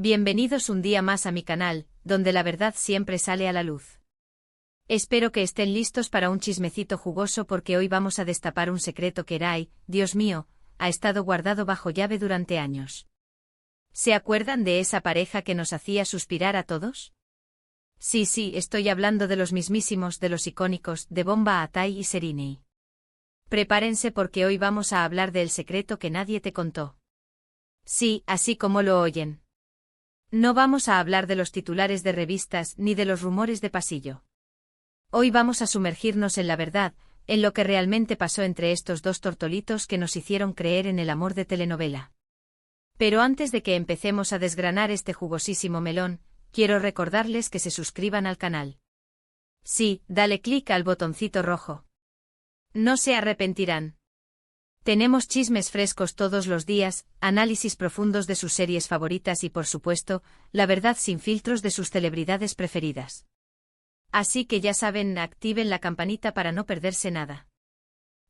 Bienvenidos un día más a mi canal, donde la verdad siempre sale a la luz. Espero que estén listos para un chismecito jugoso porque hoy vamos a destapar un secreto que Dios mío, ha estado guardado bajo llave durante años. ¿Se acuerdan de esa pareja que nos hacía suspirar a todos? Sí, estoy hablando de los mismísimos, de los icónicos, de Bomba Atai y Sereni. Prepárense porque hoy vamos a hablar del secreto que nadie te contó. Sí, así como lo oyen. No vamos a hablar de los titulares de revistas ni de los rumores de pasillo. Hoy vamos a sumergirnos en la verdad, en lo que realmente pasó entre estos dos tortolitos que nos hicieron creer en el amor de telenovela. Pero antes de que empecemos a desgranar este jugosísimo melón, quiero recordarles que se suscriban al canal. Sí, dale clic al botoncito rojo. No se arrepentirán. Tenemos chismes frescos todos los días, análisis profundos de sus series favoritas y por supuesto, la verdad sin filtros de sus celebridades preferidas. Así que ya saben, activen la campanita para no perderse nada.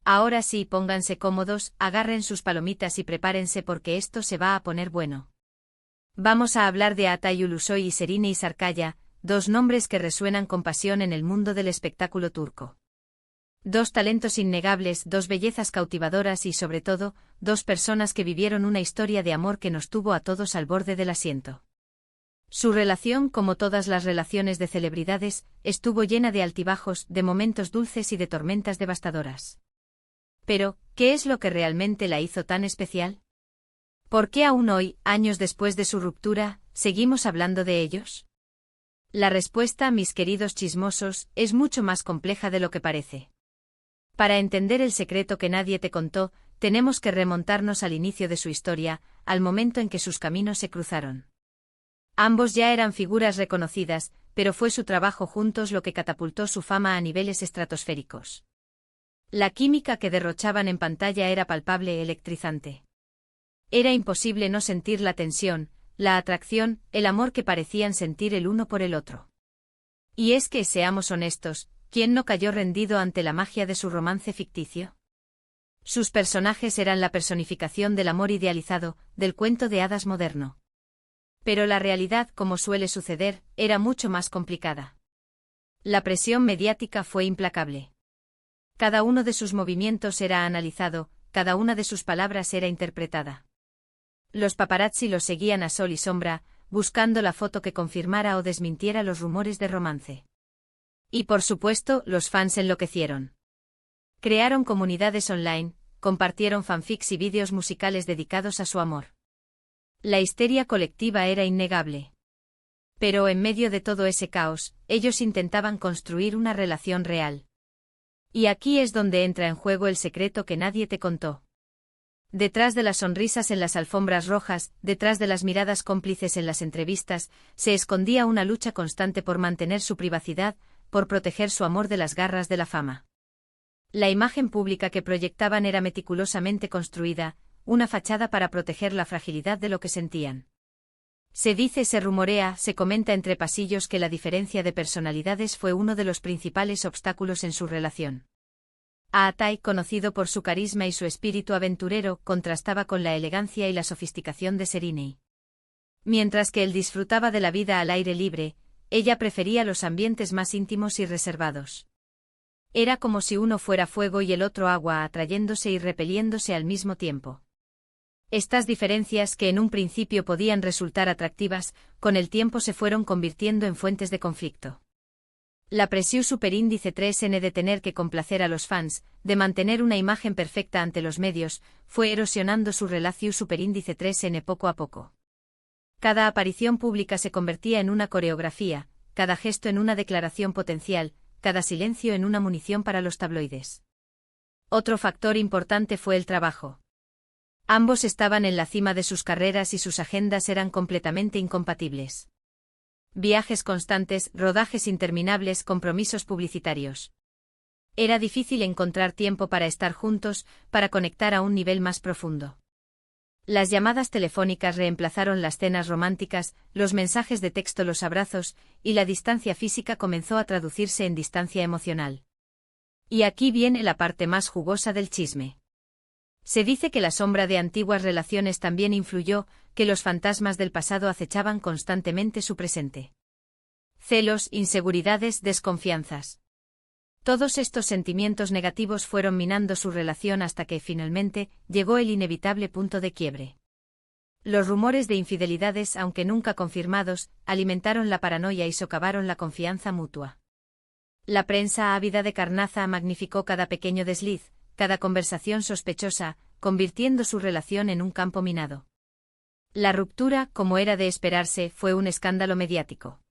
Ahora sí, pónganse cómodos, agarren sus palomitas y prepárense porque esto se va a poner bueno. Vamos a hablar de Atay Ulusoy y Sereni Sarıkaya, dos nombres que resuenan con pasión en el mundo del espectáculo turco. Dos talentos innegables, dos bellezas cautivadoras y sobre todo, dos personas que vivieron una historia de amor que nos tuvo a todos al borde del asiento. Su relación, como todas las relaciones de celebridades, estuvo llena de altibajos, de momentos dulces y de tormentas devastadoras. Pero, ¿qué es lo que realmente la hizo tan especial? ¿Por qué aún hoy, años después de su ruptura, seguimos hablando de ellos? La respuesta, mis queridos chismosos, es mucho más compleja de lo que parece. Para entender el secreto que nadie te contó, tenemos que remontarnos al inicio de su historia, al momento en que sus caminos se cruzaron. Ambos ya eran figuras reconocidas, pero fue su trabajo juntos lo que catapultó su fama a niveles estratosféricos. La química que derrochaban en pantalla era palpable e electrizante. Era imposible no sentir la tensión, la atracción, el amor que parecían sentir el uno por el otro. Y es que, seamos honestos, ¿quién no cayó rendido ante la magia de su romance ficticio? Sus personajes eran la personificación del amor idealizado, del cuento de hadas moderno. Pero la realidad, como suele suceder, era mucho más complicada. La presión mediática fue implacable. Cada uno de sus movimientos era analizado, cada una de sus palabras era interpretada. Los paparazzi los seguían a sol y sombra, buscando la foto que confirmara o desmintiera los rumores de romance. Y por supuesto, los fans enloquecieron. Crearon comunidades online, compartieron fanfics y vídeos musicales dedicados a su amor. La histeria colectiva era innegable. Pero en medio de todo ese caos, ellos intentaban construir una relación real. Y aquí es donde entra en juego el secreto que nadie te contó. Detrás de las sonrisas en las alfombras rojas, detrás de las miradas cómplices en las entrevistas, se escondía una lucha constante por mantener su privacidad, por proteger su amor de las garras de la fama. La imagen pública que proyectaban era meticulosamente construida, una fachada para proteger la fragilidad de lo que sentían. Se dice, se rumorea, se comenta entre pasillos que la diferencia de personalidades fue uno de los principales obstáculos en su relación. Atay, conocido por su carisma y su espíritu aventurero, contrastaba con la elegancia y la sofisticación de Sereni. Mientras que él disfrutaba de la vida al aire libre, ella prefería los ambientes más íntimos y reservados. Era como si uno fuera fuego y el otro agua, atrayéndose y repeliéndose al mismo tiempo. Estas diferencias, que en un principio podían resultar atractivas, con el tiempo se fueron convirtiendo en fuentes de conflicto. La presión superíndice 3N de tener que complacer a los fans, de mantener una imagen perfecta ante los medios, fue erosionando su relación superíndice 3N poco a poco. Cada aparición pública se convertía en una coreografía, cada gesto en una declaración potencial, cada silencio en una munición para los tabloides. Otro factor importante fue el trabajo. Ambos estaban en la cima de sus carreras y sus agendas eran completamente incompatibles. Viajes constantes, rodajes interminables, compromisos publicitarios. Era difícil encontrar tiempo para estar juntos, para conectar a un nivel más profundo. Las llamadas telefónicas reemplazaron las cenas románticas, los mensajes de texto, los abrazos, y la distancia física comenzó a traducirse en distancia emocional. Y aquí viene la parte más jugosa del chisme. Se dice que la sombra de antiguas relaciones también influyó, que los fantasmas del pasado acechaban constantemente su presente. Celos, inseguridades, desconfianzas. Todos estos sentimientos negativos fueron minando su relación hasta que, finalmente, llegó el inevitable punto de quiebre. Los rumores de infidelidades, aunque nunca confirmados, alimentaron la paranoia y socavaron la confianza mutua. La prensa ávida de carnaza magnificó cada pequeño desliz, cada conversación sospechosa, convirtiendo su relación en un campo minado. La ruptura, como era de esperarse, fue un escándalo mediático.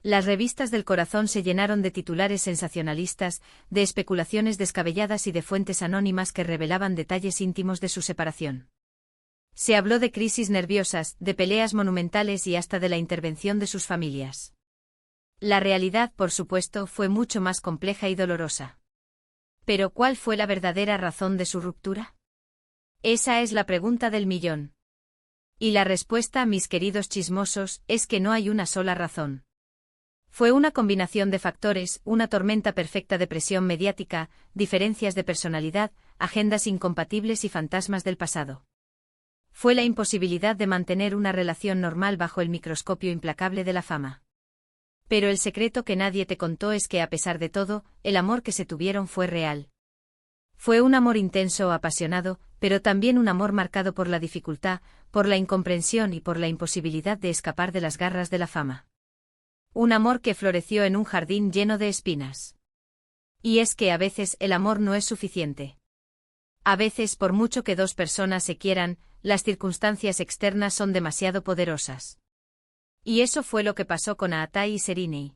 Las revistas del corazón se llenaron de titulares sensacionalistas, de especulaciones descabelladas y de fuentes anónimas que revelaban detalles íntimos de su separación. Se habló de crisis nerviosas, de peleas monumentales y hasta de la intervención de sus familias. La realidad, por supuesto, fue mucho más compleja y dolorosa. ¿Pero cuál fue la verdadera razón de su ruptura? Esa es la pregunta del millón. Y la respuesta, mis queridos chismosos, es que no hay una sola razón. Fue una combinación de factores, una tormenta perfecta de presión mediática, diferencias de personalidad, agendas incompatibles y fantasmas del pasado. Fue la imposibilidad de mantener una relación normal bajo el microscopio implacable de la fama. Pero el secreto que nadie te contó es que, a pesar de todo, el amor que se tuvieron fue real. Fue un amor intenso, apasionado, pero también un amor marcado por la dificultad, por la incomprensión y por la imposibilidad de escapar de las garras de la fama. Un amor que floreció en un jardín lleno de espinas. Y es que a veces el amor no es suficiente. A veces, por mucho que dos personas se quieran, las circunstancias externas son demasiado poderosas. Y eso fue lo que pasó con Aatai y Serinei.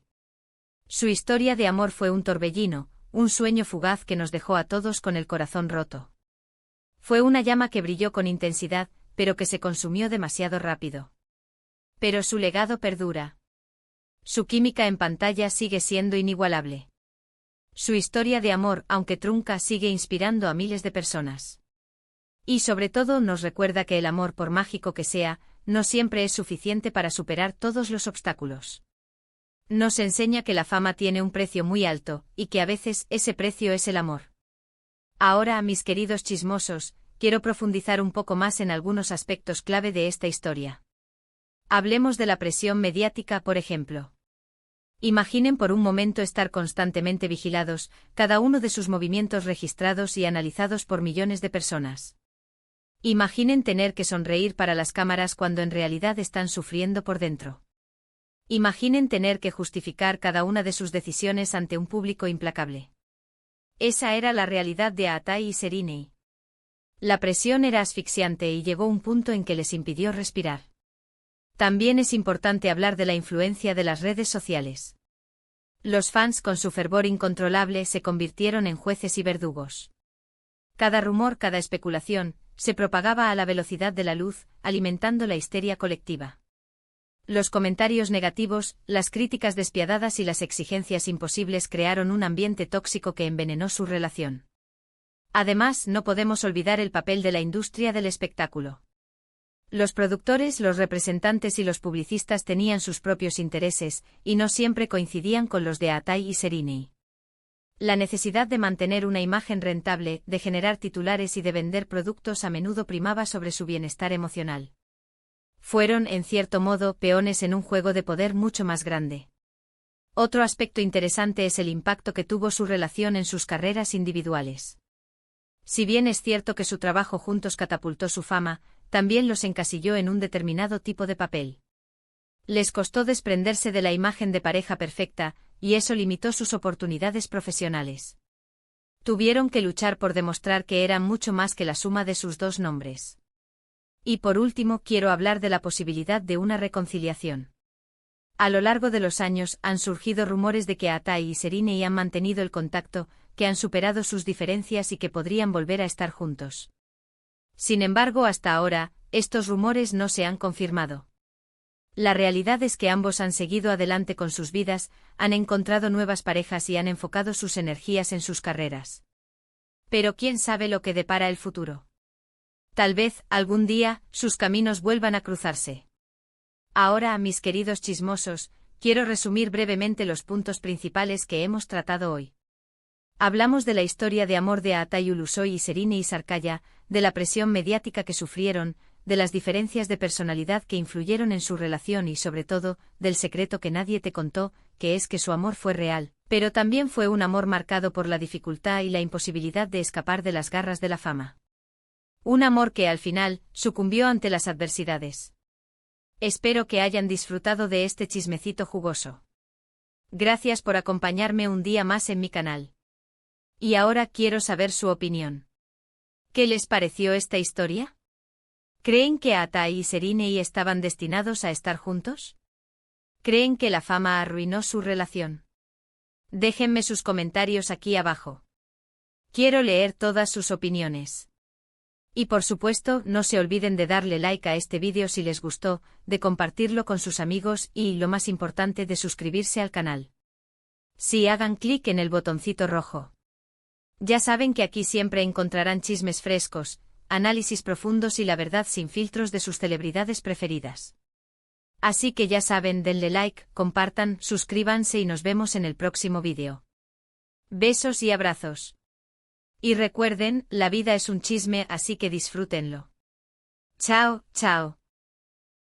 Su historia de amor fue un torbellino, un sueño fugaz que nos dejó a todos con el corazón roto. Fue una llama que brilló con intensidad, pero que se consumió demasiado rápido. Pero su legado perdura. Su química en pantalla sigue siendo inigualable. Su historia de amor, aunque trunca, sigue inspirando a miles de personas. Y sobre todo nos recuerda que el amor, por mágico que sea, no siempre es suficiente para superar todos los obstáculos. Nos enseña que la fama tiene un precio muy alto, y que a veces ese precio es el amor. Ahora, mis queridos chismosos, quiero profundizar un poco más en algunos aspectos clave de esta historia. Hablemos de la presión mediática, por ejemplo. Imaginen por un momento estar constantemente vigilados, cada uno de sus movimientos registrados y analizados por millones de personas. Imaginen tener que sonreír para las cámaras cuando en realidad están sufriendo por dentro. Imaginen tener que justificar cada una de sus decisiones ante un público implacable. Esa era la realidad de Aatai y Serinei. La presión era asfixiante y llegó un punto en que les impidió respirar. También es importante hablar de la influencia de las redes sociales. Los fans, con su fervor incontrolable, se convirtieron en jueces y verdugos. Cada rumor, cada especulación, se propagaba a la velocidad de la luz, alimentando la histeria colectiva. Los comentarios negativos, las críticas despiadadas y las exigencias imposibles crearon un ambiente tóxico que envenenó su relación. Además, no podemos olvidar el papel de la industria del espectáculo. Los productores, los representantes y los publicistas tenían sus propios intereses, y no siempre coincidían con los de Aatai y Serinei. La necesidad de mantener una imagen rentable, de generar titulares y de vender productos a menudo primaba sobre su bienestar emocional. Fueron, en cierto modo, peones en un juego de poder mucho más grande. Otro aspecto interesante es el impacto que tuvo su relación en sus carreras individuales. Si bien es cierto que su trabajo juntos catapultó su fama, también los encasilló en un determinado tipo de papel. Les costó desprenderse de la imagen de pareja perfecta, y eso limitó sus oportunidades profesionales. Tuvieron que luchar por demostrar que eran mucho más que la suma de sus dos nombres. Y por último, quiero hablar de la posibilidad de una reconciliación. A lo largo de los años han surgido rumores de que Aatai y Serinei han mantenido el contacto, que han superado sus diferencias y que podrían volver a estar juntos. Sin embargo, hasta ahora, estos rumores no se han confirmado. La realidad es que ambos han seguido adelante con sus vidas, han encontrado nuevas parejas y han enfocado sus energías en sus carreras. Pero quién sabe lo que depara el futuro. Tal vez, algún día, sus caminos vuelvan a cruzarse. Ahora, mis queridos chismosos, quiero resumir brevemente los puntos principales que hemos tratado hoy. Hablamos de la historia de amor de Aatai Ulusoy y Serinei Sarkaya, de la presión mediática que sufrieron, de las diferencias de personalidad que influyeron en su relación y sobre todo, del secreto que nadie te contó, que es que su amor fue real, pero también fue un amor marcado por la dificultad y la imposibilidad de escapar de las garras de la fama. Un amor que al final sucumbió ante las adversidades. Espero que hayan disfrutado de este chismecito jugoso. Gracias por acompañarme un día más en mi canal. Y ahora quiero saber su opinión. ¿Qué les pareció esta historia? ¿Creen que Ata y Serena estaban destinados a estar juntos? ¿Creen que la fama arruinó su relación? Déjenme sus comentarios aquí abajo. Quiero leer todas sus opiniones. Y por supuesto, no se olviden de darle like a este vídeo si les gustó, de compartirlo con sus amigos y, lo más importante, de suscribirse al canal. Sí, hagan clic en el botoncito rojo. Ya saben que aquí siempre encontrarán chismes frescos, análisis profundos y la verdad sin filtros de sus celebridades preferidas. Así que ya saben, denle like, compartan, suscríbanse y nos vemos en el próximo vídeo. Besos y abrazos. Y recuerden, la vida es un chisme, así que disfrútenlo. Chao, chao.